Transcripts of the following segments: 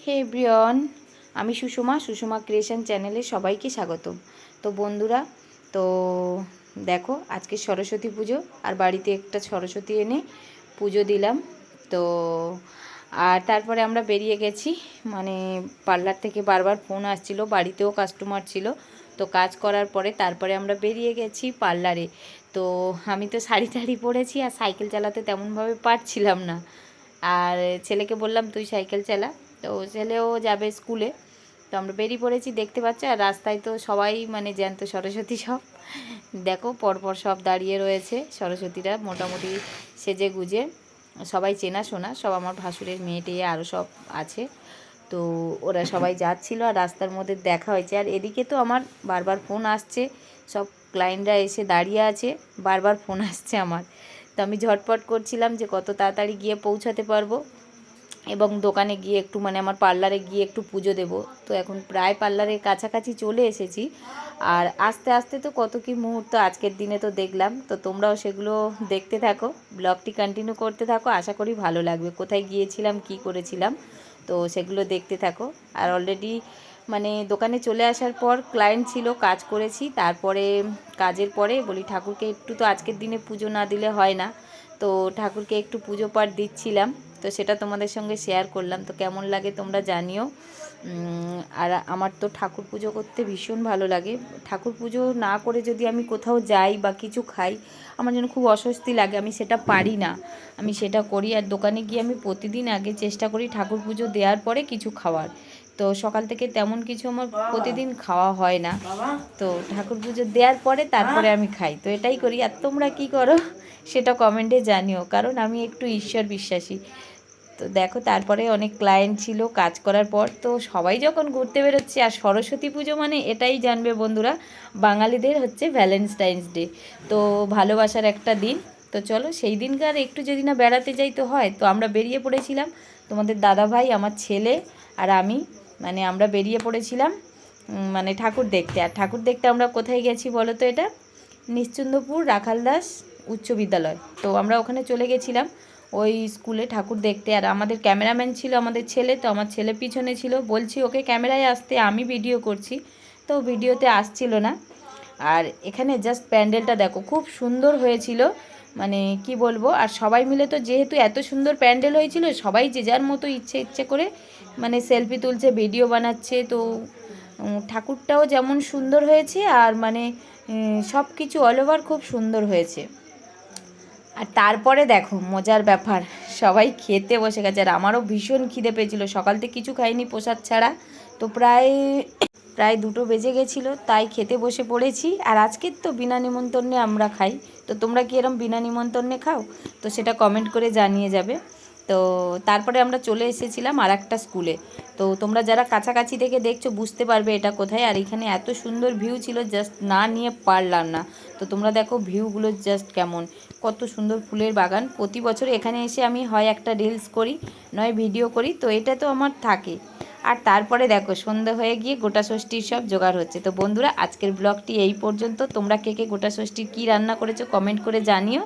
হে everyone, আমি Sushma creation চ্যানেলে সবাইকে স্বাগতম। তো বন্ধুরা, তো দেখো আজকে সরস্বতী পুজো, আর বাড়িতে একটা সরস্বতী এনে পুজো দিলাম। তো আর তারপরে আমরা বেরিয়ে গেছি, মানে পার্লার থেকে বারবার ফোন আসছিল, বাড়িতেও কাস্টমার ছিল। তো কাজ করার পরে তারপরে আমরা বেরিয়ে গেছি পার্লারে। তো আমি তো শাড়ি টাড়ি পরেছি, আর সাইকেল চালাতে তেমনভাবে পারছিলাম না। আর ছেলেকে বললাম তুই সাইকেল চালা, তো ছেলেও যাবে স্কুলে। তো আমরা বেরিয়ে পড়েছি, দেখতে পাচ্ছি। আর রাস্তায় তো সবাই মানে জ্যান্ত সরস্বতী সব, দেখো পরপর সব দাঁড়িয়ে রয়েছে সরস্বতীরা, মোটামুটি সেজে গুজে সবাই চেনাশোনা, সব আমার ভাসুরের মেয়ে টেয়ে আরও সব আছে। তো ওরা সবাই যাচ্ছিল, আর রাস্তার মধ্যে দেখা হয়েছে। আর এদিকে তো আমার বারবার ফোন আসছে, সব ক্লায়েন্টরা এসে দাঁড়িয়ে আছে, বারবার ফোন আসছে আমার। তো আমি ঝটপট করছিলাম যে কত তাড়াতাড়ি গিয়ে পৌঁছাতে পারবো, এবং দোকানে গিয়ে একটু মানে আমার পার্লারে গিয়ে একটু পুজো দেব। তো এখন প্রায় পার্লারের কাছাকাছি চলে এসেছি। আর আস্তে আস্তে তো কত কী মুহূর্ত আজকের দিনে তো দেখলাম। তো তোমরাও সেগুলো দেখতে থাকো, ব্লগটি কন্টিনিউ করতে থাকো, আশা করি ভালো লাগবে। কোথায় গিয়েছিলাম, কি করেছিলাম, তো সেগুলো দেখতে থাকো। আর অলরেডি মানে দোকানে চলে আসার পর ক্লায়েন্ট ছিল, কাজ করেছি। তারপরে কাজের পরে বলি ঠাকুরকে একটু, তো আজকের দিনে পুজো না দিলে হয় না, তো ঠাকুরকে একটু পুজো পাঠ দিচ্ছিলাম। তো সেটা তোমাদের সঙ্গে শেয়ার করলাম। তো কেমন লাগে তোমরা জানিও। আর আমার তো ঠাকুর পুজো করতে ভীষণ ভালো লাগে। ঠাকুর পুজো না করে যদি আমি কোথাও যাই বা কিছু খাই, আমার যেন খুব অস্বস্তি লাগে, আমি সেটা পারি না। আমি সেটা করি। আর দোকানে গিয়ে আমি প্রতিদিন আগে চেষ্টা করি ঠাকুর পুজো দেওয়ার পরে কিছু খাওয়ার। তো সকাল থেকে তেমন কিছু আমার প্রতিদিন খাওয়া হয় না, তো ঠাকুর পুজো দেওয়ার পরে তারপরে আমি খাই। তো এটাই করি। আর তোমরা কি করো সেটা কমেন্টে জানিও, কারণ আমি একটু ঈশ্বর বিশ্বাসী। তো দেখো তারপরে অনেক ক্লায়েন্ট ছিল কাজ করার পর, তো সবাই যখন ঘুরতে বেরোচ্ছে। আর সরস্বতী পুজো মানে এটাই জানবে বন্ধুরা, বাঙালিদের হচ্ছে ভ্যালেন্টাইন্স ডে, তো ভালোবাসার একটা দিন। তো চলো সেই দিনকার একটু যদি না বেড়াতে যাই তো হয়। তো আমরা বেরিয়ে পড়েছিলাম, তোমাদের দাদা ভাই, আমার ছেলে আর আমি, মানে আমরা বেরিয়ে পড়েছিলাম মানে ঠাকুর দেখতে। আর ঠাকুর দেখতে আমরা কোথায় গেছি বলো তো? এটা নিশ্চিন্দপুর রাখালদাস উচ্চ বিদ্যালয়। তো আমরা ওখানে চলে গেছিলাম ওই স্কুলে ঠাকুর দেখতে। আর আমাদের ক্যামেরাম্যান ছিল আমাদের ছেলে, তো আমার ছেলে পিছনে ছিল, বলছি ওকে ক্যামেরায় আসতে, আমি ভিডিও করছি, তো ভিডিওতে আসছিল না। আর এখানে জাস্ট প্যান্ডেলটা দেখো, খুব সুন্দর হয়েছিল, মানে কি বলবো। আর সবাই মিলে তো যেহেতু এত সুন্দর প্যান্ডেল হয়েছিল, সবাই যে যার মতো ইচ্ছে করে মানে সেলফি তুলছে, ভিডিও বানাচ্ছে। তো ঠাকুরটাও যেমন সুন্দর হয়েছে, আর মানে সব কিছু অল ওভার খুব সুন্দর হয়েছে। আর তারপরে দেখো মজার ব্যাপার, সবাই খেতে বসে গেছে। আর আমারও ভীষণ খিদে পেয়েছিল, সকাল থেকে কিছু খাইনি প্রসাদ ছাড়া। তো প্রায় 2টো বেজে গেছিলো, তাই খেতে বসে পড়েছি। আর আজকের তো বিনা নিমন্ত্রণে আমরা খাই। তো তোমরা কি এরম বিনা নিমন্ত্রণে খাও? তো সেটা কমেন্ট করে জানিয়ে যাবে। তো তারপরে আমরা চলে এসেছিলাম আর একটা স্কুলে। তো তোমরা যারা কাছাকাছি থেকে দেখছো বুঝতে পারবে এটা কোথায়। আর এখানে এত সুন্দর ভিউ ছিল, জাস্ট না নিয়ে পারলাম না। তো তোমরা দেখো ভিউগুলো জাস্ট কেমন, কত সুন্দর ফুলের বাগান। প্রতি বছর এখানে এসে আমি হয় একটা রিলস করি, নয় ভিডিও করি, তো এটা তো আমার থাকে। আর তারপরে দেখো সন্ধ্যা হয়ে গিয়ে গোটা ষষ্ঠীর সব জোগাড় হচ্ছে। তো বন্ধুরা আজকের ব্লগটি এই পর্যন্ত। তোমরা কে কে গোটা ষষ্ঠীর কী রান্না করেছো কমেন্ট করে জানিও।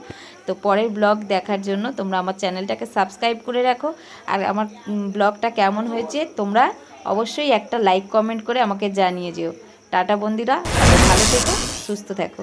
তো পরের ব্লগ দেখার জন্য তোমরা আমার চ্যানেলটাকে সাবস্ক্রাইব করে রাখো। আর আমার ব্লগটা কেমন হয়েছে তোমরা অবশ্যই একটা লাইক কমেন্ট করে আমাকে জানিয়ে যেও। টাটা বন্ধুরা, ভালো থেকো, সুস্থ থেকো।